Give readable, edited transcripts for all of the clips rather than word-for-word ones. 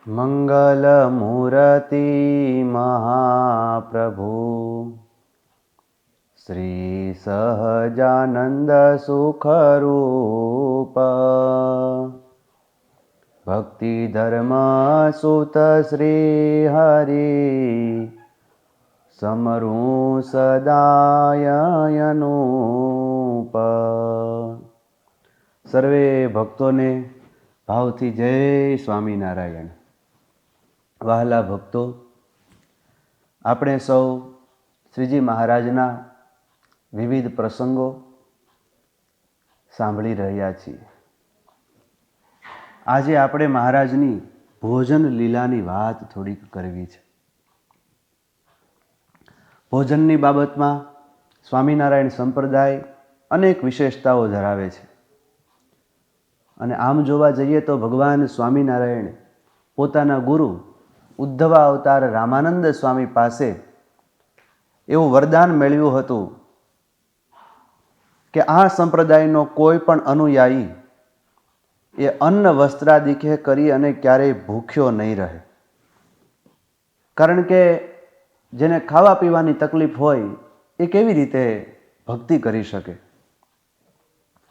મંગલમૂર્તિ મહાપ્રભુ શ્રી સહજાનંદ સુખરૂપ ભક્તિ ધર્મ સુત શ્રી હરિ સમરું સદાયનુપ. સર્વે ભક્તોને ભાવથી જય સ્વામિનારાયણ. વહાલા ભક્તો, આપણે સૌ શ્રીજી મહારાજના વિવિધ પ્રસંગો સાંભળી રહ્યા છીએ. આજે આપણે મહારાજની ભોજન લીલાની વાત થોડીક કરવી છે. ભોજનની બાબતમાં સ્વામિનારાયણ સંપ્રદાય અનેક વિશેષતાઓ ધરાવે છે. અને આમ જોવા જઈએ તો ભગવાન સ્વામિનારાયણ પોતાના ગુરુ ઉદ્ધવ અવતાર રામાનંદ સ્વામી પાસે એવું વરદાન મેળવ્યું હતું કે આ સંપ્રદાયનો કોઈ પણ અનુયાયી એ અન્ન વસ્ત્રાદિકે કરી અને ક્યારેય ભૂખ્યો નહીં રહે. કારણ કે જેને ખાવા પીવાની તકલીફ હોય એ કેવી રીતે ભક્તિ કરી શકે.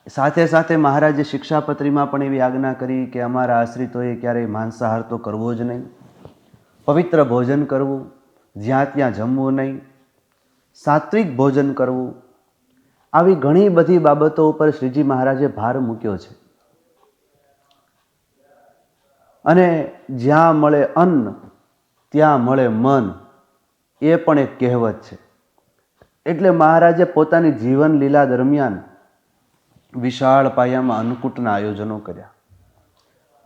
સાથે સાથે મહારાજે શિક્ષાપત્રીમાં પણ એવી આજ્ઞા કરી કે અમારા આશ્રિતોએ ક્યારેય માંસાહાર તો કરવો જ નહીં, પવિત્ર ભોજન કરવું, જ્યાં ત્યાં જમવું નહીં, સાત્વિક ભોજન કરવું. આવી ઘણી બધી બાબતો ઉપર શ્રીજી મહારાજે ભાર મૂક્યો છે. અને જ્યાં મળે અન્ન ત્યાં મળે મન, એ પણ એક કહેવત છે. એટલે મહારાજે પોતાની જીવન લીલા દરમિયાન વિશાળ પાયામાં અન્નકૂટના આયોજનો કર્યા.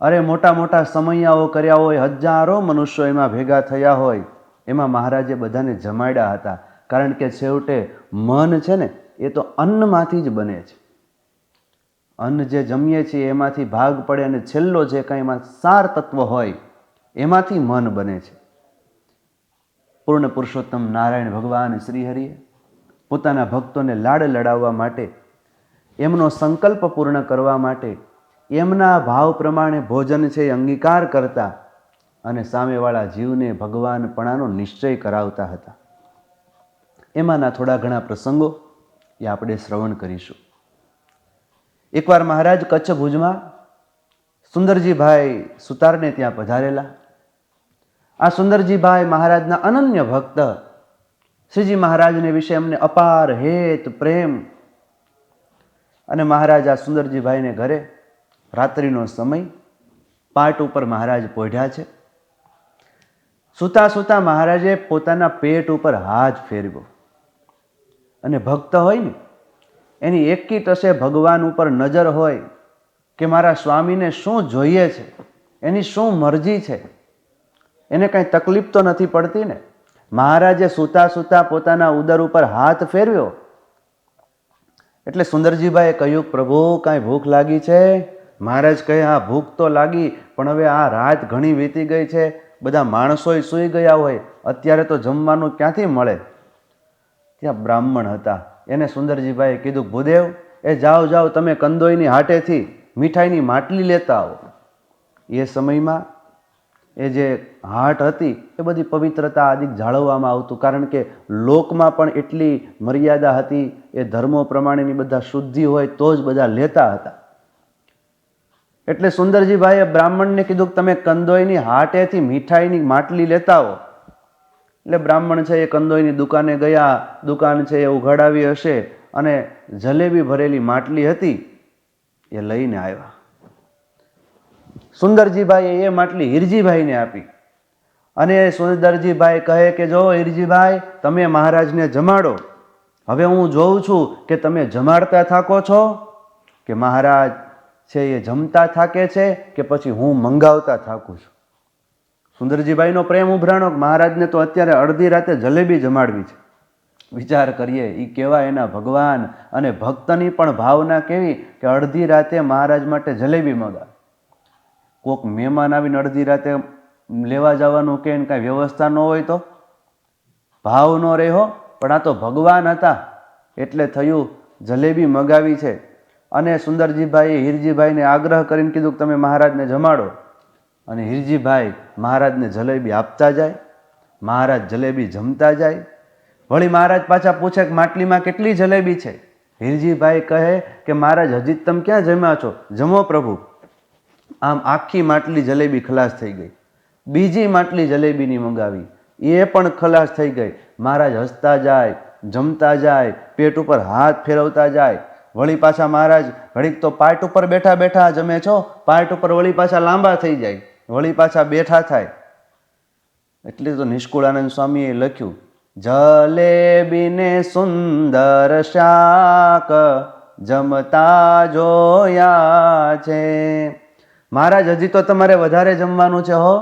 અરે મોટા મોટા સમૈયાઓ કર્યા હોય, હજારો મનુષ્યો એમાં ભેગા થયા હોય, એમાં મહારાજે બધાને જમાડ્યા હતા. કારણ કે છેવટે મન છે ને એ તો અન્નમાંથી જ બને છે. અન્ન જે જમીએ છીએ એમાંથી ભાગ પડે અને છેલ્લો જે કંઈ એમાં સાર તત્વ હોય એમાંથી મન બને છે. પૂર્ણ પુરુષોત્તમ નારાયણ ભગવાન શ્રીહરિએ પોતાના ભક્તોને લાડ લડાવવા માટે, એમનો સંકલ્પ પૂર્ણ કરવા માટે એમના ભાવ પ્રમાણે ભોજન છે એ અંગીકાર કરતા અને સામેવાળા જીવને ભગવાનપણાનો નિશ્ચય કરાવતા હતા. એમાંના થોડા ઘણા પ્રસંગો એ આપણે શ્રવણ કરીશું. એકવાર મહારાજ કચ્છ ભુજમાં સુંદરજીભાઈ સુતારને ત્યાં પધારેલા. આ સુંદરજીભાઈ મહારાજના અનન્ય ભક્ત, શ્રીજી મહારાજને વિશે એમને અપાર હેત પ્રેમ. અને મહારાજ આ સુંદરજીભાઈને ઘરે રાત્રિનો સમય પાટ ઉપર મહારાજ પોઢ્યા છે. સૂતા સૂતા મહારાજે પોતાના પેટ ઉપર હાથ ફેરવ્યો. અને ભક્ત હોય ને એની એકી ટસે ભગવાન ઉપર નજર હોય કે મારા સ્વામીને શું જોઈએ છે, એની શું મરજી છે, એને કાંઈ તકલીફ તો નથી પડતી ને. મહારાજે સૂતા સૂતા પોતાના ઉદર ઉપર હાથ ફેરવ્યો. એટલે સુંદરજીભાઈએ કહ્યું, પ્રભુ કાંઈ ભૂખ લાગી છે? મહારાજ કહે, હા ભૂખ તો લાગી, પણ હવે આ રાત ઘણી વીતી ગઈ છે, બધા માણસોય સૂઈ ગયા હોય, અત્યારે તો જમવાનું ક્યાંથી મળે. ત્યાં બ્રાહ્મણ હતા. એને સુંદરજીભાઈએ કીધું, ભૂદેવ એ જાઓ જાઓ, તમે કંદોઈની હાટેથી મીઠાઈની માટલી લેતા આવો. એ સમયમાં એ જે હાટ હતી એ બધી પવિત્રતા આદિ જાળવવામાં આવતું. કારણ કે લોકમાં પણ એટલી મર્યાદા હતી, એ ધર્મો પ્રમાણેની બધા શુદ્ધિ હોય તો જ બધા લેતા હતા. એટલે સુંદરજીભાઈએ બ્રાહ્મણને કીધું કે તમે કંદોઈની હાટેથી મીઠાઈની માટલી લેતા આવો. એટલે બ્રાહ્મણ છે એ કંદોઈની દુકાને ગયા. દુકાન છે એ ઉઘાડાવી હશે અને જલેબી ભરેલી માટલી હતી એ લઈને આવ્યા. સુંદરજીભાઈએ એ માટલી હિરજીભાઈને આપી. અને સુંદરજીભાઈ કહે કે જો હિરજીભાઈ, તમે મહારાજને જમાડો. હવે હું જોઉં છું કે તમે જમાડતા થાકો છો કે મહારાજ છે એ જમતા થાકે છે કે પછી હું મંગાવતા થાકું છું. સુંદરજીભાઈનો પ્રેમ ઉભરાણો, મહારાજને તો અત્યારે અડધી રાતે જલેબી જમાડવી છે. વિચાર કરીએ, એ કેવા એના ભગવાન અને ભક્તની પણ ભાવના કેવી કે અડધી રાતે મહારાજ માટે જલેબી મંગાવે. કોઈક મહેમાન આવીને અડધી રાતે લેવા જવાનું કે કાંઈ વ્યવસ્થા ન હોય તો ભાવ ન રહ્યો. પણ આ તો ભગવાન હતા એટલે થયું જલેબી મગાવી છે. અને સુંદરજીભાઈએ હીરજીભાઈને આગ્રહ કરીને કીધું કે તમે મહારાજને જમાડો. અને હિરજીભાઈ મહારાજને જલેબી આપતા જાય, મહારાજ જલેબી જમતા જાય. વળી મહારાજ પાછા પૂછે કે માટલીમાં કેટલી જલેબી છે? હિરજીભાઈ કહે કે મહારાજ હજી તમે ક્યાં જમ્યા છો, જમો પ્રભુ. આમ આખી માટલી જલેબી ખલાસ થઈ ગઈ. બીજી માટલી જલેબીની મંગાવી, એ પણ ખલાસ થઈ ગઈ. મહારાજ હસતા જાય, જમતા જાય, પેટ ઉપર હાથ ફેરવતા જાય. વળી પાછા મહારાજ ઘડીક તો પાટ ઉપર બેઠા બેઠા જમે છો, પાટ ઉપર વળી પાછા લાંબા થઈ જાય, વળી પાછા બેઠા થાય. એટલે તો નિષ્કુળાનંદ સ્વામીએ લખ્યું, જલેબીને સુંદર શાક જમતા જોયા છે. મહારાજ હજી તો તમારે વધારે જમવાનું છે હો.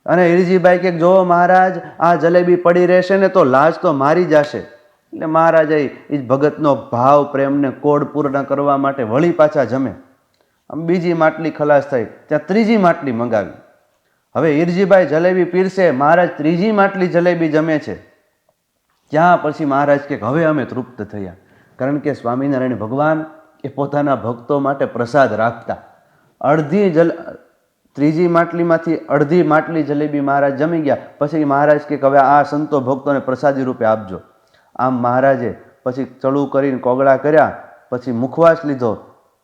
અને હિરજીભાઈ કે જો મહારાજ આ જલેબી પડી રહેશે ને તો લાજ તો મારી જશે. એટલે મહારાજે એ ભગતનો ભાવ પ્રેમને કોડ પૂર્ણ કરવા માટે વળી પાછા જમે. આમ બીજી માટલી ખલાસ થઈ, ત્યાં ત્રીજી માટલી મંગાવી. હવે હિરજીભાઈ જલેબી પીરસે, મહારાજ ત્રીજી માટલી જલેબી જમે છે. ત્યાં પછી મહારાજ કે હવે અમે તૃપ્ત થયા. કારણ કે સ્વામિનારાયણ ભગવાન એ પોતાના ભક્તો માટે પ્રસાદ રાખતા. ત્રીજી માટલીમાંથી અડધી માટલી જલેબી મહારાજ જમી ગયા. પછી મહારાજ કે હવે આ સંતો ભક્તોને પ્રસાદી રૂપે આપજો. આમ મહારાજે પછી ચડું કરીને કોગળા કર્યા, પછી મુખવાસ લીધો,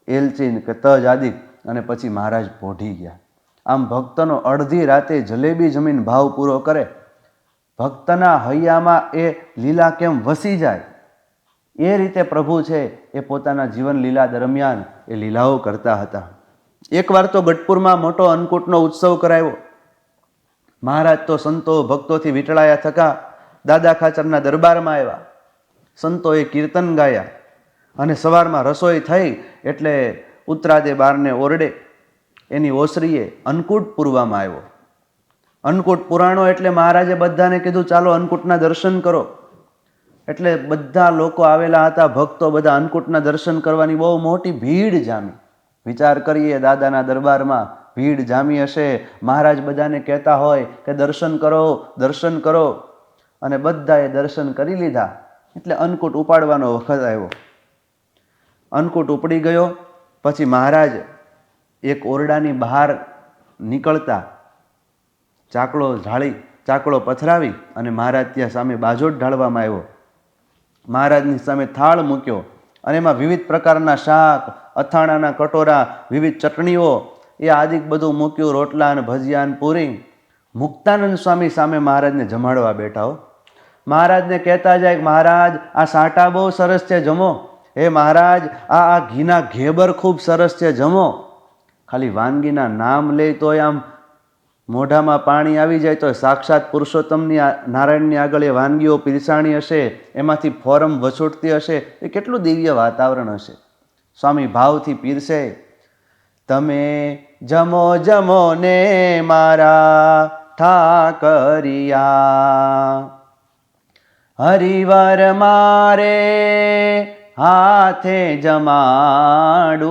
એલચી કે તજ આદિ, અને પછી મહારાજ પોઢી ગયા. આમ ભક્તનો અડધી રાતે જલેબી જમીન ભાવ પૂરો કરે. ભક્તના હૈયામાં એ લીલા કેમ વસી જાય, એ રીતે પ્રભુ છે એ પોતાના જીવન લીલા દરમિયાન એ લીલાઓ કરતા હતા. એકવાર તો ગઢપુરમાં મોટો અન્નકૂટનો ઉત્સવ કરાયો. મહારાજ તો સંતો ભક્તોથી વીંટળાયા થકા દાદા ખાચરના દરબારમાં આવ્યા. સંતોએ કીર્તન ગાયા અને સવારમાં રસોઈ થઈ એટલે ઉત્તરાદે બારને ઓરડે એની ઓસરીએ અન્નકૂટ પૂરવામાં આવ્યો. અન્નકૂટ પુરાણો એટલે મહારાજે બધાને કીધું ચાલો અન્નકૂટના દર્શન કરો. એટલે બધા લોકો આવેલા હતા, ભક્તો બધા અન્નકૂટના દર્શન કરવાની બહુ મોટી ભીડ જામી. વિચાર કરીએ, દાદાના દરબારમાં ભીડ જામી હશે, મહારાજ બધાને કહેતા હોય કે દર્શન કરો, દર્શન કરો, અને બધાએ દર્શન કરી લીધા. એટલે અન્નકૂટ ઉપાડવાનો વખત આવ્યો. અન્નકૂટ ઉપડી ગયો. પછી મહારાજ એક ઓરડાની બહાર નીકળતા ચાકડો પથરાવી અને મહારાજ ત્યાં સામે બાજોટ ઢાળવામાં આવ્યો. મહારાજની સામે થાળ મૂક્યો અને એમાં વિવિધ પ્રકારના શાક, અથાણાના કટોરા, વિવિધ ચટણીઓ એ આદિક બધું મૂક્યું, રોટલા અને ભજીયા અને પૂરી. મુક્તાનંદ સ્વામી સામે મહારાજને જમાડવા બેઠા હો. મહારાજને કહેતા જાય કે મહારાજ આ સાટા બહુ સરસ છે, જમો. હે મહારાજ આ ઘીના ઘેબર ખૂબ સરસ છે, જમો. ખાલી વાનગીના નામ લે તોય આમ મોઢામાં પાણી આવી જાય. તો સાક્ષાત પુરુષોત્તમની નારાયણની આગળ એ વાનગીઓ પીરસાણી હશે, એમાંથી ફોરમ વછૂટતી હશે, એ કેટલું દિવ્ય વાતાવરણ હશે. સ્વામી ભાવથી પીરસે, તમે જમો જમો ને મારા ઠાકરિયા, હરિવર મારે હાથે જમાડું,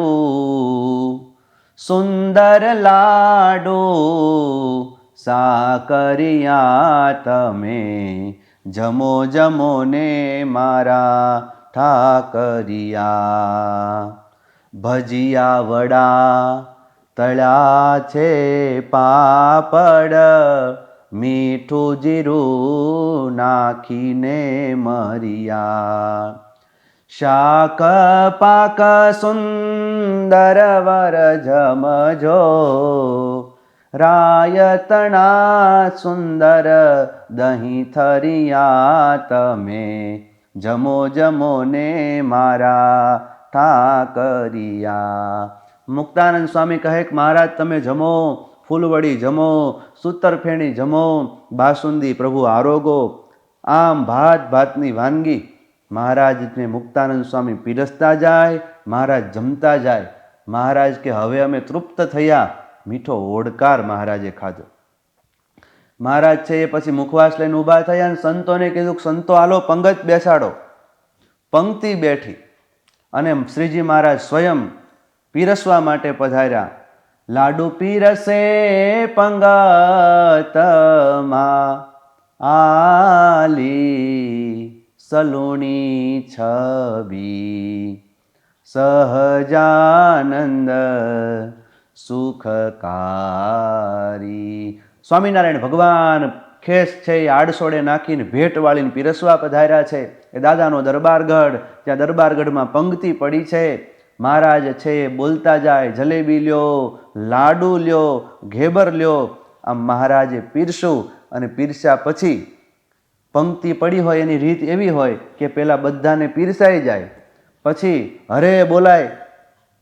સુંદર લાડુ સાકરિયા, તમે જમો જમો ને મારા ઠાકરિયા. ભજીયા વડા તળ્યા છે, પાપડ મીઠું જીરું નાખીને મરિયા, શાક પાક સુંદર વર જમજો, રાયતણા સુંદર દહીં થરિયા, તમે જમો જમો ને મારા ઠાકરિયા. મુક્તાનંદ સ્વામી કહે કે મહારાજ તમે જમો, ફૂલવડી જમો, સૂતરફેણી જમો, બાસુંદી પ્રભુ આરોગો. આમ ભાત ભાતની વાનગી મહારાજને મુક્તાનંદ સ્વામી પીરસતા જાય, મહારાજ જમતા જાય. મહારાજ કે હવે અમે તૃપ્ત થયા. મીઠો ઓડકાર મહારાજે ખાધો. મહારાજ છે એ પછી મુખવાસ લઈને ઊભા થયા અને સંતોને કીધું સંતો હાલો પંગત બેસાડો. પંક્તિ બેઠી અને શ્રીજી મહારાજ સ્વયં પીરસવા માટે પધાર્યા. લાડુ પીરસે પંગતમાં આલી, સલુણી છબી સહજાનંદ સુખકારી. સ્વામિનારાયણ ભગવાન ખેસ છે એ આડસોડે નાખીને ભેટ વાળીને પીરસવા પધાર્યા છે. એ દાદાનો દરબારગઢ, ત્યાં દરબારગઢમાં પંક્તિ પડી છે. મહારાજ છે એ બોલતા જાય, જલેબી લ્યો, લાડુ લ્યો, ઘેબર લ્યો. આમ મહારાજે પીરસ્યું અને પીરસ્યા પછી પંક્તિ પડી હોય એની રીત એવી હોય કે પહેલાં બધાને પીરસાઈ જાય, પછી હરે બોલાય,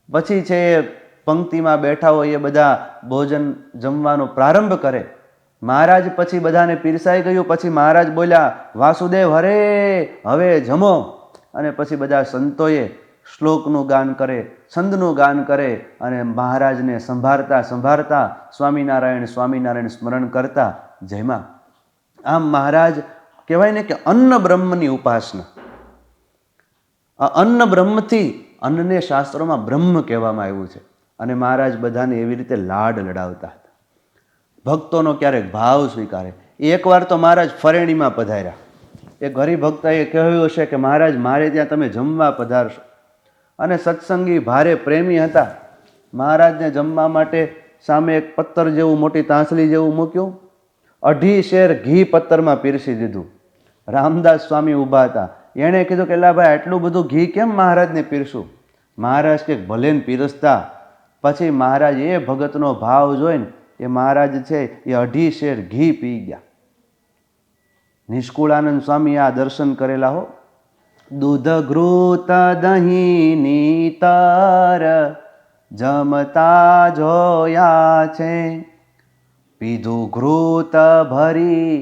પછી છે એ પંક્તિમાં બેઠા હોય એ બધા ભોજન જમવાનો પ્રારંભ કરે. મહારાજ પછી બધાને પીરસાઈ ગયું, પછી મહારાજ બોલ્યા, વાસુદેવ હરે, હવે જમો. અને પછી બધા સંતોએ શ્લોકનું ગાન કરે, છંદનું ગાન કરે અને મહારાજને સંભાળતા સંભાળતા સ્વામિનારાયણ સ્વામિનારાયણ સ્મરણ કરતા જયમાં. આમ મહારાજ કહેવાય ને કે અન્ન બ્રહ્મની ઉપાસના. આ અન્ન બ્રહ્મથી, અન્નને શાસ્ત્રોમાં બ્રહ્મ કહેવામાં આવ્યું છે. અને મહારાજ બધાને એવી રીતે લાડ લડાવતા હતા. ભક્તોનો ક્યારેક ભાવ સ્વીકારે. એકવાર તો મહારાજ ફરેણીમાં પધાર્યા. એક હરિભક્તએ કહ્યું હશે કે મહારાજ મારે ત્યાં તમે જમવા પધારશો. અને સત્સંગી ભારે પ્રેમી હતા. મહારાજને જમવા માટે સામે એક પત્તર જેવું, મોટી તાંસલી જેવું મૂક્યું. 2.5 શેર ઘી પત્તરમાં પીરસી દીધું. રામદાસ સ્વામી ઊભા હતા. એણે કીધું કે ભાઈ આટલું બધું ઘી કેમ મહારાજને પીરસું? મહારાજ કે ભલે ને પીરસતા. પછી મહારાજ એ ભગતનો ભાવ જોઈને એ મહારાજ છે એ 2.5 શેર ઘી પી ગયા. નિષ્કુળાનંદ સ્વામી આ દર્શન કરેલા હો. દૂધ ઘૃત દહીં નીતર જમતા જોયા છે, પીધું ઘૃત ભરી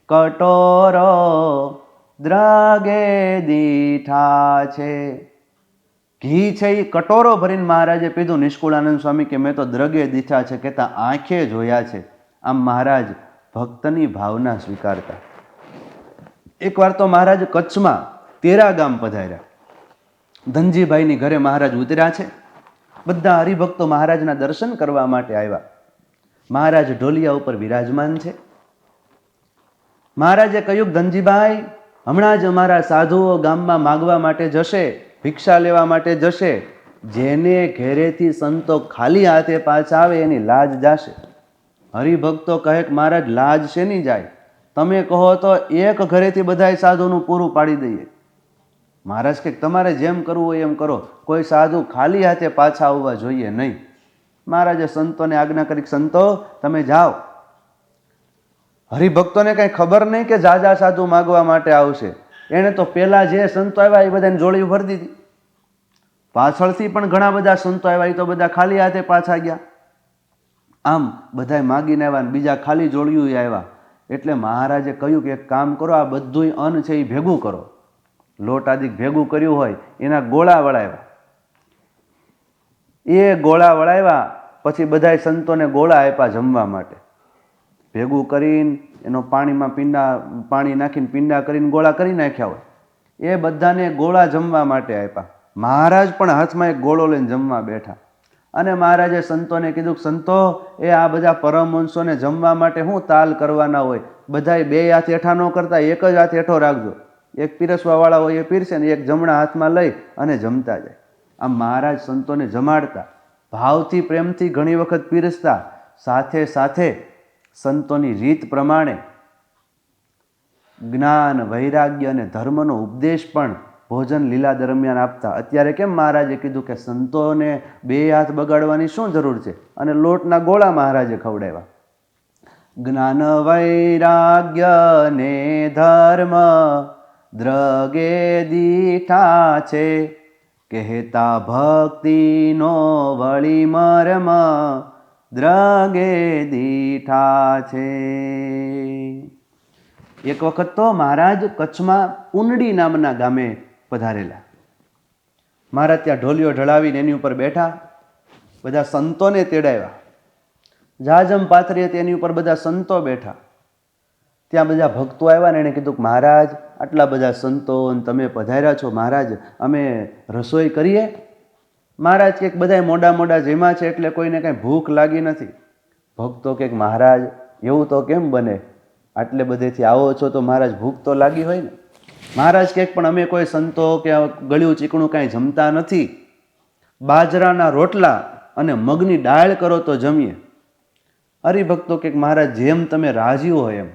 કટોરો દ્રગે દીઠા છે. ઘી છે એ કટોરો ભરીને મહારાજે પીધું. નિષ્કુળાનંદ સ્વામી કે મેં તો દ્રગે દીઠા છે કહેતા આંખે જોયા છે. આમ મહારાજ ભક્તની ભાવના સ્વીકારતા. એકવાર તો મહારાજ કચ્છમાં તેરા ગામ પધાર્યા. ધનજીભાઈની ઘરે મહારાજ ઉતર્યા છે. બધા હરિભક્તો મહારાજના દર્શન કરવા માટે આવ્યા. મહારાજ ઢોલિયા ઉપર વિરાજમાન છે. મહારાજે કહ્યું, ધનજીભાઈ હમણાં જ અમારા સાધુઓ ગામમાં માગવા માટે જશે, ભિક્ષા લેવા માટે જશે. જેને ઘેરેથી સંતો ખાલી હાથે પાછા આવે એની લાજ જાશે. હરિભક્તો કહે કે મહારાજ લાજ શેની જાય? તમે કહો તો એક ઘરેથી બધાય સાધુનું પૂરું પાડી દઈએ. મહારાજ કે તમારે જેમ કરવું હોય એમ કરો, કોઈ સાધુ ખાલી હાથે પાછા આવવા જોઈએ નહીં. મહારાજે સંતોને આજ્ઞા કરી, સંતો તમે જાઓ. હરિભક્તોને કઈ ખબર નહીં કે જાજા સાધુ માગવા માટે આવશે. એણે તો પેલા જે સંતો આવ્યા એ બધાને જોડી ભરી દીધી. પાછળથી પણ ઘણા બધા સંતો આવ્યા, એ તો બધા ખાલી હાથે પાછા ગયા. આમ બધા માગીને આવ્યા ને બીજા ખાલી જોડિયું આવ્યા. એટલે મહારાજે કહ્યું કે એક કામ કરો, આ બધું અન્ન છે એ ભેગું કરો. લોટ આદિ ભેગું કર્યું હોય એના ગોળા વળાવ્યા. એ ગોળા વળાવ્યા પછી બધા સંતોને ગોળા આપ્યા જમવા માટે. ભેગું કરીને એનો પાણી નાખીને પિંડા કરીને ગોળા કરી નાખ્યા હોય. એ બધાને ગોળા જમવા માટે આપ્યા. મહારાજ પણ હાથમાં એક ગોળો લઈને જમવા બેઠા. અને મહારાજે સંતોને કીધું કે સંતો એ આ બધા પરમહંસોને જમવા માટે શું તાલ કરવાના હોય? બધાએ 2 હાથ હેઠા ન કરતા એક જ હાથ હેઠો રાખજો. એક પીરસવા વાળા હોય એ પીરસે ને એક જમણા હાથમાં લઈ અને જમતા જાય. આમ મહારાજ સંતોને જમાડતા, ભાવથી પ્રેમથી ઘણી વખત પીરસતા. સાથે સાથે સંતોની રીત પ્રમાણે જ્ઞાન, વૈરાગ્ય અને ધર્મનો ઉપદેશ પણ ભોજન લીલા દરમિયાન આપતા. અત્યારે કેમ મહારાજે કીધું કે સંતોને 2 હાથ બગાડવાની શું જરૂર છે? અને લોટના ગોળા મહારાજે ખવડાવ્યા. જ્ઞાન વૈરાગ્ય ને ધર્મ દ્રગે દીઠા છે, કહેતા ભક્તિનો વળી મર્મ દ્રગે દીઠા છે. એક વખત તો મહારાજ કચ્છમાં ઉનડી નામના ગામે પધારેલા. મહારાજ ત્યાં ઢોલિયો ઢળાવીને એની ઉપર બેઠા. બધા સંતોને તેડાવ્યા. જાજમ પાથરી હતી એની ઉપર બધા સંતો બેઠા. ત્યાં બધા ભક્તો આવ્યા ને એણે કીધું કે મહારાજ આટલા બધા સંતો તમે પધાર્યા છો, મહારાજ અમે રસોઈ કરીએ? મહારાજ કે બધા મોડા મોડા જેમાં છે એટલે કોઈને કાંઈ ભૂખ લાગી નથી. ભક્તો કે મહારાજ એવું તો કેમ બને? આટલે બધેથી આવો છો તો મહારાજ ભૂખ તો લાગી હોય ને. મહારાજ કે પણ અમે કોઈ સંતો કે ગળ્યું ચીકણું કાંઈ જમતા નથી. બાજરાના રોટલા અને મગની દાળ કરો તો જમીએ. હરિભક્તો કે મહારાજ જેમ તમે રાજી હોય એમ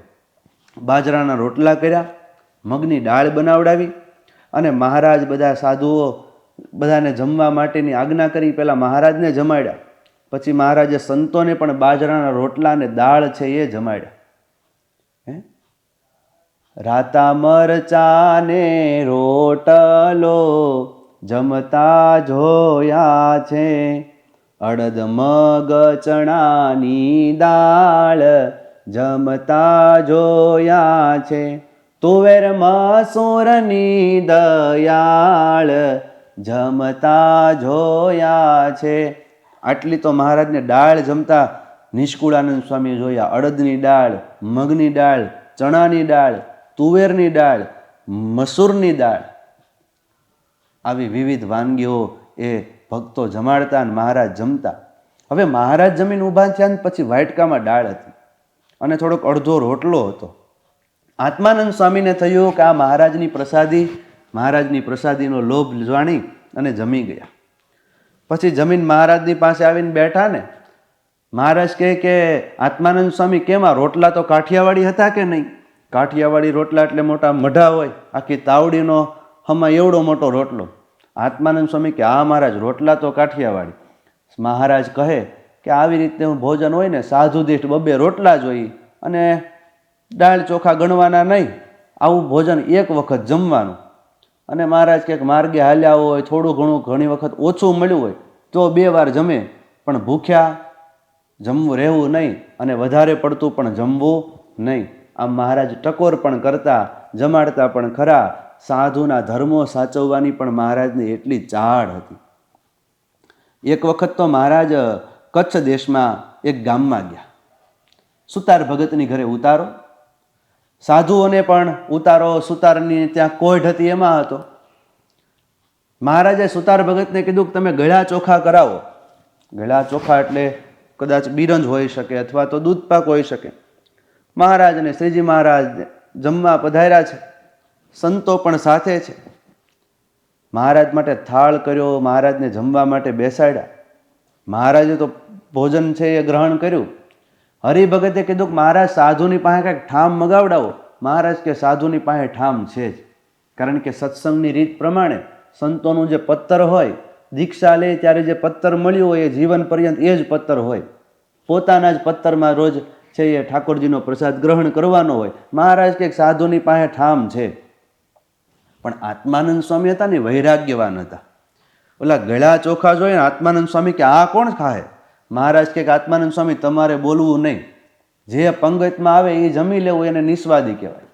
બાજરાના રોટલા કર્યા, મગની દાળ બનાવડાવી અને મહારાજ બધા સાધુઓ બધાને જમવા માટેની આજ્ઞા કરી. પહેલાં મહારાજને જમાડ્યા, પછી મહારાજે સંતોને પણ બાજરાના રોટલા અને દાળ છે એ જમાડ્યા. રાતા મરચાને રોટલો જમતા જોયા છે, અડદ મગ ચણાની દાળ જમતા જોયા છે, તુવેર મસૂરની દયાળ જમતા જોયા છે. આટલી તો મહારાજને દાળ જમતા નિષ્કુળાનંદ સ્વામી જોયા. અડદની દાળ, મગની દાળ, ચણાની દાળ, તુવેરની દાળ, મસૂરની દાળ, આવી વિવિધ વાનગીઓ એ ભક્તો જમાડતા અને મહારાજ જમતા. હવે મહારાજ જમીને ઊભા થયા ને પછી વાટકામાં દાળ હતી અને થોડોક અડધો રોટલો હતો. આત્માનંદ સ્વામીને થયું કે આ મહારાજની પ્રસાદીનો લોભ જાણી અને જમી ગયા. પછી જમીન મહારાજની પાસે આવીને બેઠા ને મહારાજ કહે કે આત્માનંદ સ્વામી કેમ આ રોટલા તો કાઠિયાવાડી હતા કે નહીં? કાઠિયાવાડી રોટલા એટલે મોટા મઢા હોય, આખી તાવડીનો હમણાં એવડો મોટો રોટલો. આત્માનંદ સ્વામી કે હા મહારાજ રોટલા તો કાઠિયાવાડી. મહારાજ કહે કે આવી રીતે ભોજન હોય ને સાધુ દીઠ 2 રોટલા જોઈ અને દાળ ચોખા ગણવાના નહીં, આવું ભોજન એક વખત જમવાનું. અને મહારાજ કે માર્ગે હાલ્યા હોય, થોડું ઘણું ઘણી વખત ઓછું મળ્યું હોય તો 2 વાર જમે, પણ ભૂખ્યા જમવું રહેવું નહીં અને વધારે પડતું પણ જમવું નહીં. આમ મહારાજ ટકોર પણ કરતા, જમાડતા પણ ખરા. સાધુના ધર્મો સાચવવાની પણ મહારાજને એટલી ચાડ હતી. એક વખત તો મહારાજ કચ્છ દેશમાં એક ગામમાં ગયા. સુતાર ભગતની ઘરે ઉતારો, સાધુઓને પણ ઉતારો, સુતારની ત્યાં કોઢ હતી એમાં હતો. મહારાજે સુતાર ભગતને કીધું કે તમે ગળા ચોખા કરાવો. ગળા ચોખા એટલે કદાચ બિરંજ હોઈ શકે અથવા તો દૂધપાક હોઈ શકે. મહારાજ અને શ્રીજી મહારાજ જમવા પધાર્યા છે, સંતો પણ સાથે છે. મહારાજ માટે થાળ કર્યો, મહારાજને જમવા માટે બેસાડ્યા. મહારાજે તો ભોજન છે એ ગ્રહણ કર્યું. હરિભગતે કીધું કે મહારાજ સાધુની પાસે કંઈક ઠામ મગાવડાવો. મહારાજ કે સાધુની પાસે ઠામ છે જ, કારણ કે સત્સંગની રીત પ્રમાણે સંતોનું જે પત્તર હોય, દીક્ષા લે ત્યારે જે પત્તર મળ્યું હોય એ જીવન પર્યંત એ જ પત્તર હોય. પોતાના જ પત્તરમાં રોજ છે એ ઠાકોરજીનો પ્રસાદ ગ્રહણ કરવાનો હોય. મહારાજ કે સાધુની પાસે ઠામ છે. પણ આત્માનંદ સ્વામી હતા ને વૈરાગ્યવાન હતા. ઓલા ગળા ચોખા જોઈએ ને આત્માનંદ સ્વામી કે આ કોણ ખાય? મહારાજ કે આત્માનંદ સ્વામી તમારે બોલવું નહીં, જે પંગતમાં આવે એ જમી લેવું એને નિસ્વાદી કહેવાય.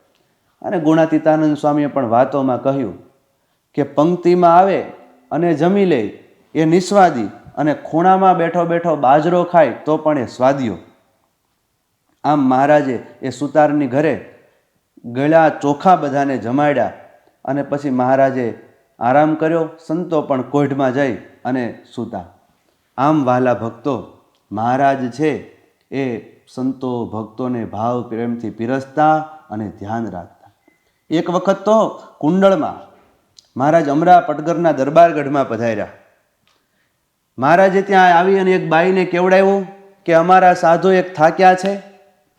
અને ગુણાતીતાનંદ સ્વામીએ પણ વાતોમાં કહ્યું કે પંક્તિમાં આવે અને જમી લે એ નિસ્વાદી, અને ખૂણામાં બેઠો બેઠો બાજરો ખાય તો પણ એ સ્વાદીઓ. આમ મહારાજે એ સુતારની ઘરે ગળા ચોખા બધાને જમાડ્યા અને પછી મહારાજે આરામ કર્યો. સંતો પણ કોઢમાં જઈ અને સૂતા. આમ વહાલા ભક્તો, મહારાજ છે એ સંતો ભક્તોને ભાવ પ્રેમથી પીરસતા અને ધ્યાન રાખતા. એક વખત તો કુંડળમાં મહારાજ અમરા પટગરના દરબારગઢમાં પધાર્યા. મહારાજે ત્યાં આવી અને એક બાઈને કેવડાવ્યું કે અમારા સાધુ એક થાક્યા છે,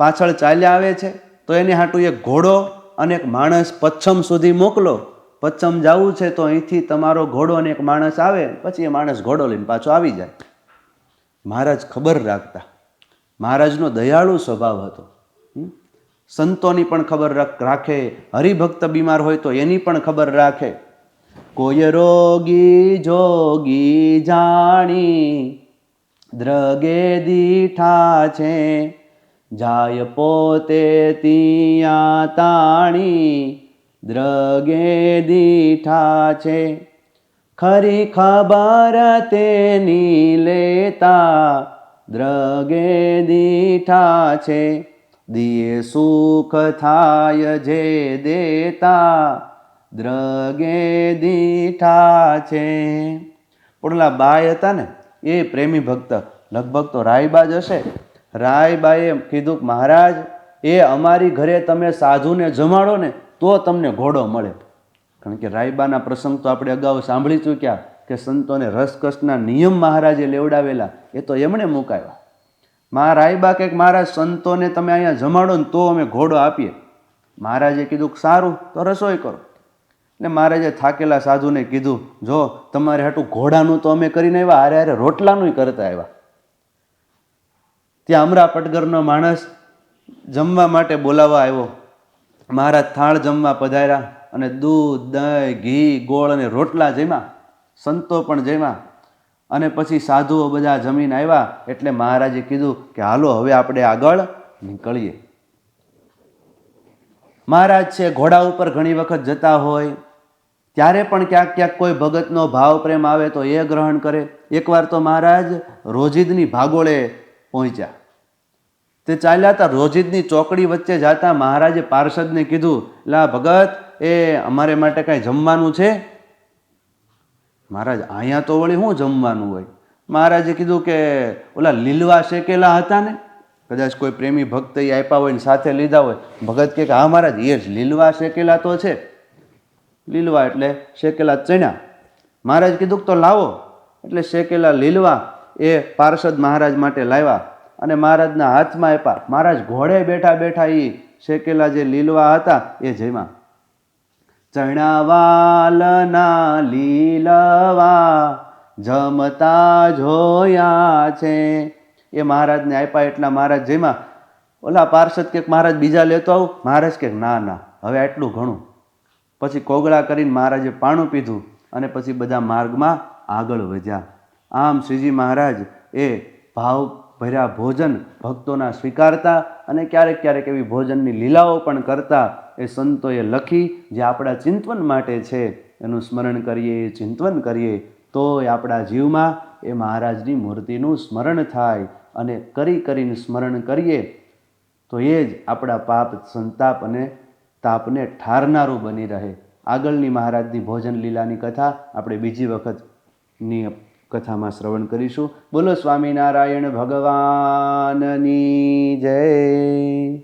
પાછળ ચાલ્યા આવે છે, તો એને હાટું એક ઘોડો અને એક માણસ પચ્છમ સુધી મોકલો. પચ્છમ જવું છે તો અહીંથી તમારો ઘોડો અને એક માણસ આવે, પછી એ માણસ ઘોડો લઈને પાછો આવી જાય. મહારાજ ખબર રાખતા. મહારાજનો દયાળુ સ્વભાવ હતો. સંતોની પણ ખબર રાખે, હરિભક્ત બીમાર હોય તો એની પણ ખબર રાખે. કોઈ રોગી જોગી જાણી દ્રગે દીઠા છે, જાય પોતે તિયા તાણી દ્રગે દીઠા છે, ખરી ખબર તેની લેતા દ્રગે દીઠા છે, દિયે સુખ થાય જે દેતા દ્રગે દીઠા છે. પોલા બાઈ હતા ને એ પ્રેમી ભક્ત, લગભગ તો રાયબા જ હશે. રાયબાએ કીધું મહારાજ એ અમારી ઘરે તમે સાધુને જમાડો ને તો તમને ઘોડો મળે. કારણ કે રાયબાના પ્રસંગ તો આપણે અગાઉ સાંભળી ચૂક્યા કે સંતોને રસકસના નિયમ મહારાજે લેવડાવેલા એ તો એમણે મુકાવ્યા. રાયબા કે મહારાજ સંતોને તમે અહીંયા જમાડો ને તો અમે ઘોડો આપીએ. મહારાજે કીધું કે સારું, તો રસોઈ કરો. એટલે મહારાજે થાકેલા સાધુને કીધું, જો તમારે હાટું ઘોડાનું તો અમે કરીને આવ્યા, હારે હારે રોટલાનું કરતા આવ્યા. ત્યાં અમરા પટગરનો માણસ જમવા માટે બોલાવવા આવ્યો. મહારાજ થાળ જમવા પધાર્યા અને દૂધ, દહીં, ઘી, ગોળ અને રોટલા જમ્યા. સંતો પણ જમ્યા અને પછી સાધુઓ બધા જમીને આવ્યા. એટલે મહારાજે કીધું કે હાલો હવે આપણે આગળ નીકળીએ. મહારાજ છે ઘોડા ઉપર ઘણી વખત જતા હોય ત્યારે પણ ક્યાંક ક્યાંક કોઈ ભગતનો ભાવ પ્રેમ આવે તો એ ગ્રહણ કરે. એકવાર તો મહારાજ રોજિદની ભાગોળે પહોંચ્યા. તે ચાલ્યા હતા, રોજિદની ચોકડી વચ્ચે જાતા મહારાજે પાર્ષદને કીધું, લા ભગત, એ અમારે માટે કાંઈ જમવાનું છે? મહારાજ, અહીંયા તો વળી શું જમવાનું હોય? મહારાજે કીધું કે ઓલા લીલવા શેકેલા હતા ને, કદાચ કોઈ પ્રેમી ભક્ત એ આપ્યા હોય ને સાથે લીધા હોય. ભગત કે હા મહારાજ, એ જ લીલવા શેકેલા તો છે. લીલવા એટલે શેકેલા ચણા. મહારાજ કીધું તો લાવો. એટલે શેકેલા લીલવા એ પાર્ષદ મહારાજ માટે લાવ્યા અને મહારાજના હાથમાં આપ્યા. મહારાજ ઘોડે બેઠા બેઠા એ શેકેલા જે લીલવા હતા એ જમ્યા. ચણાવાલના લીલવા જમતા જોયા છે, એ મહારાજને આપ્યા. એટલા મહારાજ જમ્યા. ઓલા પાર્ષદ કે મહારાજ બીજા લેતો આવું? મહારાજ કે ના ના, હવે આટલું ઘણું. પછી કોગળા કરીને મહારાજે પાણું પીધું અને પછી બધા માર્ગમાં આગળ વધ્યા. આમ શ્રીજી મહારાજ એ ભાવ ભર્યા ભોજન ભક્તોના સ્વીકારતા અને ક્યારેક ક્યારેક એવી ભોજનની લીલાઓ પણ કરતા. એ સંતોએ લખી, જે આપણા ચિંતવન માટે છે. એનું સ્મરણ કરીએ, ચિંતવન કરીએ તો આપણા જીવમાં એ મહારાજની મૂર્તિનું સ્મરણ થાય. અને કરીને સ્મરણ કરીએ તો એ જ આપણા પાપ, સંતાપ અને તાપને ઠારનારું બની રહે. આગળની મહારાજની ભોજન લીલાની કથા આપણે બીજી વખતની કથામાં શ્રવણ કરીશું. બોલો સ્વામિનારાયણ ભગવાનની જય.